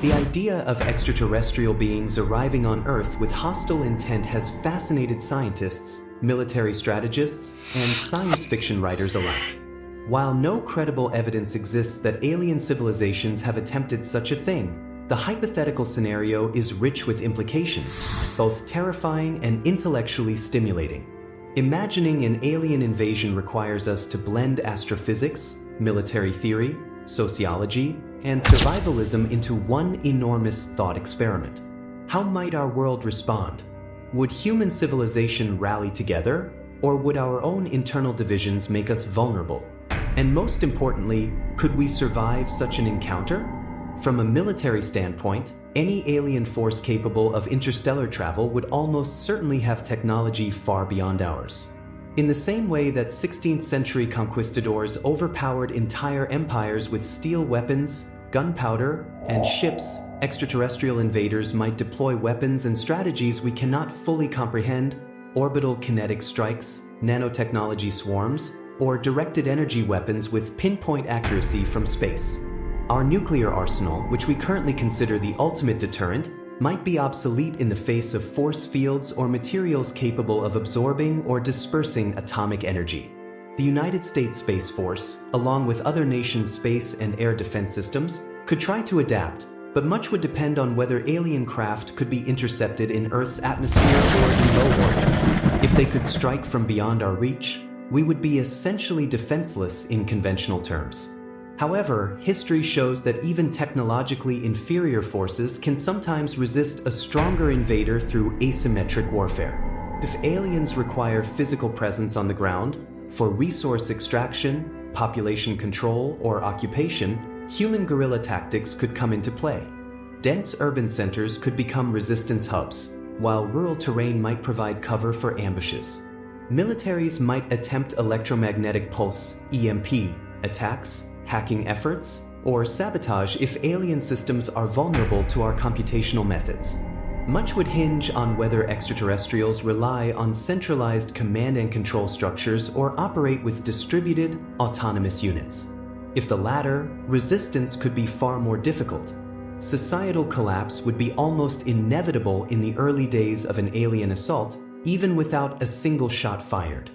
The idea of extraterrestrial beings arriving on Earth with hostile intent has fascinated scientists, military strategists, and science fiction writers alike. While no credible evidence exists that alien civilizations have attempted such a thing, the hypothetical scenario is rich with implications, both terrifying and intellectually stimulating. Imagining an alien invasion requires us to blend astrophysics, military theory, sociology, and survivalism into one enormous thought experiment. How might our world respond? Would human civilization rally together, or would our own internal divisions make us vulnerable? And most importantly, could we survive such an encounter? From a military standpoint, any alien force capable of interstellar travel would almost certainly have technology far beyond ours. In the same way that 16th century conquistadors overpowered entire empires with steel weapons, gunpowder, and ships, extraterrestrial invaders might deploy weapons and strategies we cannot fully comprehend: orbital kinetic strikes, nanotechnology swarms, or directed energy weapons with pinpoint accuracy from space. Our nuclear arsenal, which we currently consider the ultimate deterrent, might be obsolete in the face of force fields or materials capable of absorbing or dispersing atomic energy. The United States Space Force, along with other nations' space and air defense systems, could try to adapt, but much would depend on whether alien craft could be intercepted in Earth's atmosphere or in low orbit. If they could strike from beyond our reach, we would be essentially defenseless in conventional terms. However, history shows that even technologically inferior forces can sometimes resist a stronger invader through asymmetric warfare. If aliens require physical presence on the ground, for resource extraction, population control, or occupation, human guerrilla tactics could come into play. Dense urban centers could become resistance hubs, while rural terrain might provide cover for ambushes. Militaries might attempt electromagnetic pulse (EMP) attacks, hacking efforts, or sabotage if alien systems are vulnerable to our computational methods. Much would hinge on whether extraterrestrials rely on centralized command and control structures or operate with distributed, autonomous units. If the latter, resistance could be far more difficult. Societal collapse would be almost inevitable in the early days of an alien assault, even without a single shot fired.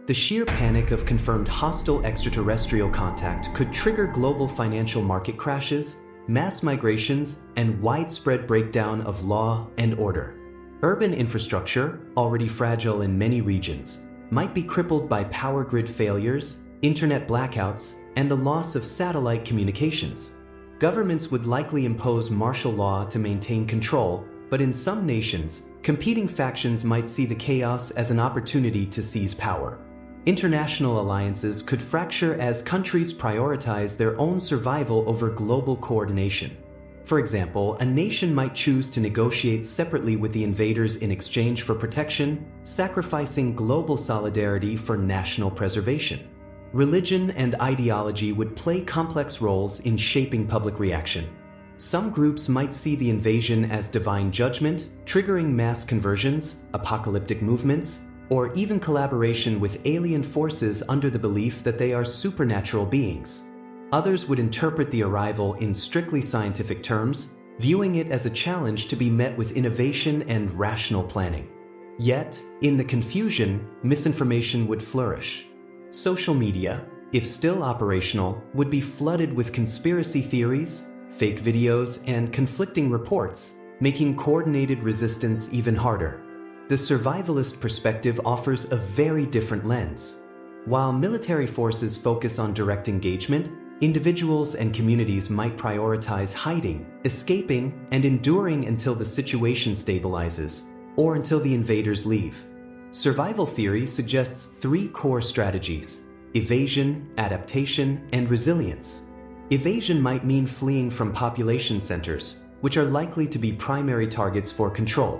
The sheer panic of confirmed hostile extraterrestrial contact could trigger global financial market crashes, mass migrations, and widespread breakdown of law and order. Urban infrastructure, already fragile in many regions, might be crippled by power grid failures, internet blackouts, and the loss of satellite communications. Governments would likely impose martial law to maintain control, but in some nations, competing factions might see the chaos as an opportunity to seize power. International alliances could fracture as countries prioritize their own survival over global coordination. For example, a nation might choose to negotiate separately with the invaders in exchange for protection, sacrificing global solidarity for national preservation. Religion and ideology would play complex roles in shaping public reaction. Some groups might see the invasion as divine judgment, triggering mass conversions, apocalyptic movements, or even collaboration with alien forces under the belief that they are supernatural beings. Others would interpret the arrival in strictly scientific terms, viewing it as a challenge to be met with innovation and rational planning. Yet, in the confusion, misinformation would flourish. Social media, if still operational, would be flooded with conspiracy theories, fake videos, and conflicting reports, making coordinated resistance even harder. The survivalist perspective offers a very different lens. While military forces focus on direct engagement, individuals and communities might prioritize hiding, escaping, and enduring until the situation stabilizes, or until the invaders leave. Survival theory suggests three core strategies: evasion, adaptation, and resilience. Evasion might mean fleeing from population centers, which are likely to be primary targets for control.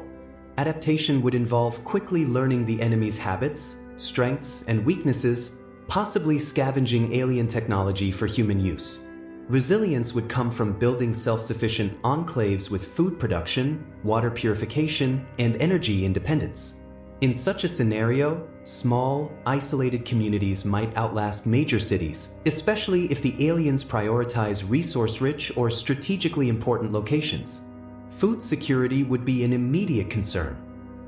Adaptation would involve quickly learning the enemy's habits, strengths, and weaknesses, possibly scavenging alien technology for human use. Resilience would come from building self-sufficient enclaves with food production, water purification, and energy independence. In such a scenario, small, isolated communities might outlast major cities, especially if the aliens prioritize resource-rich or strategically important locations. Food security would be an immediate concern.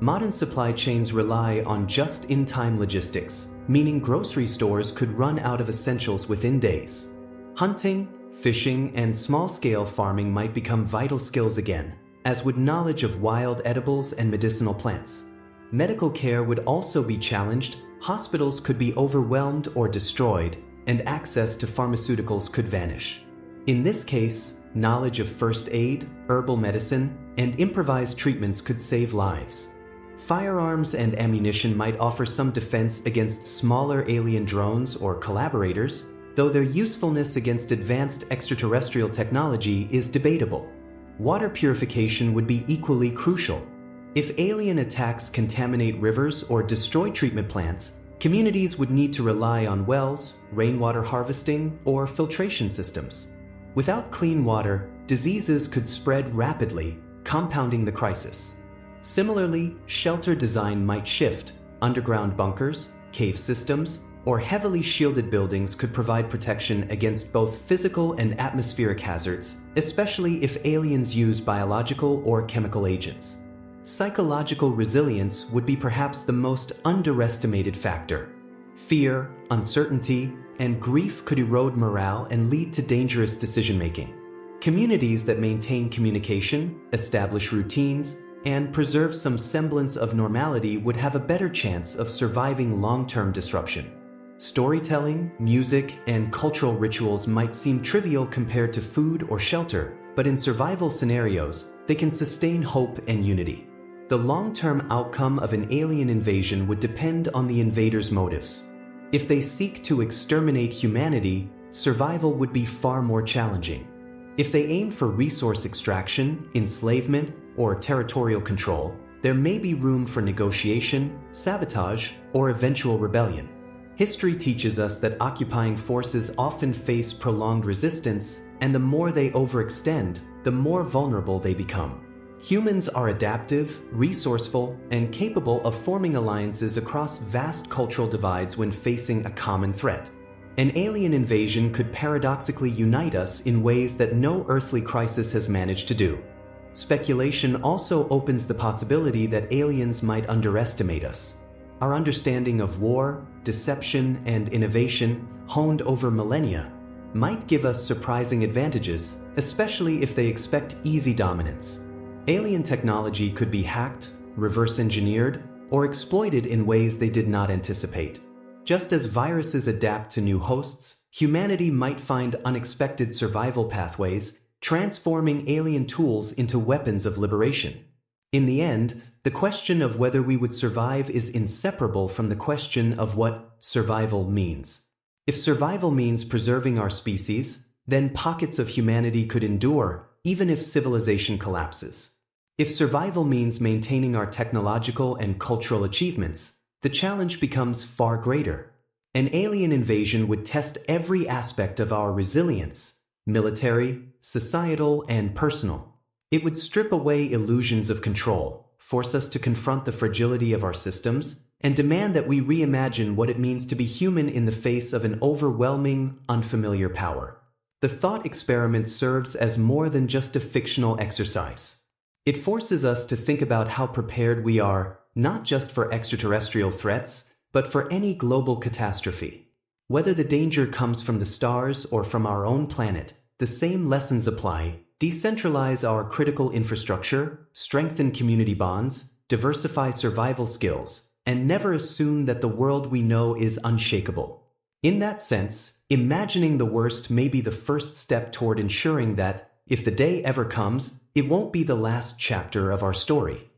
Modern supply chains rely on just-in-time logistics, meaning grocery stores could run out of essentials within days. Hunting, fishing, and small-scale farming might become vital skills again, as would knowledge of wild edibles and medicinal plants. Medical care would also be challenged, hospitals could be overwhelmed or destroyed, and access to pharmaceuticals could vanish. In this case, knowledge of first aid, herbal medicine, and improvised treatments could save lives. Firearms and ammunition might offer some defense against smaller alien drones or collaborators, though their usefulness against advanced extraterrestrial technology is debatable. Water purification would be equally crucial. If alien attacks contaminate rivers or destroy treatment plants, communities would need to rely on wells, rainwater harvesting, or filtration systems. Without clean water, diseases could spread rapidly, compounding the crisis. Similarly, shelter design might shift. Underground bunkers, cave systems, or heavily shielded buildings could provide protection against both physical and atmospheric hazards, especially if aliens use biological or chemical agents. Psychological resilience would be perhaps the most underestimated factor. Fear, uncertainty, and grief could erode morale and lead to dangerous decision-making. Communities that maintain communication, establish routines, and preserve some semblance of normality would have a better chance of surviving long-term disruption. Storytelling, music, and cultural rituals might seem trivial compared to food or shelter, but in survival scenarios, they can sustain hope and unity. The long-term outcome of an alien invasion would depend on the invaders' motives. If they seek to exterminate humanity, survival would be far more challenging. If they aim for resource extraction, enslavement, or territorial control, there may be room for negotiation, sabotage, or eventual rebellion. History teaches us that occupying forces often face prolonged resistance, and the more they overextend, the more vulnerable they become. Humans are adaptive, resourceful, and capable of forming alliances across vast cultural divides when facing a common threat. An alien invasion could paradoxically unite us in ways that no earthly crisis has managed to do. Speculation also opens the possibility that aliens might underestimate us. Our understanding of war, deception, and innovation, honed over millennia, might give us surprising advantages, especially if they expect easy dominance. Alien technology could be hacked, reverse-engineered, or exploited in ways they did not anticipate. Just as viruses adapt to new hosts, humanity might find unexpected survival pathways, transforming alien tools into weapons of liberation. In the end, the question of whether we would survive is inseparable from the question of what survival means. If survival means preserving our species, then pockets of humanity could endure, even if civilization collapses. If survival means maintaining our technological and cultural achievements, the challenge becomes far greater. An alien invasion would test every aspect of our resilience, military, societal, and personal. It would strip away illusions of control, force us to confront the fragility of our systems, and demand that we reimagine what it means to be human in the face of an overwhelming, unfamiliar power. The thought experiment serves as more than just a fictional exercise. It forces us to think about how prepared we are, not just for extraterrestrial threats, but for any global catastrophe. Whether the danger comes from the stars or from our own planet, the same lessons apply. Decentralize our critical infrastructure, strengthen community bonds, diversify survival skills, and never assume that the world we know is unshakable. In that sense, imagining the worst may be the first step toward ensuring that, if the day ever comes, it won't be the last chapter of our story.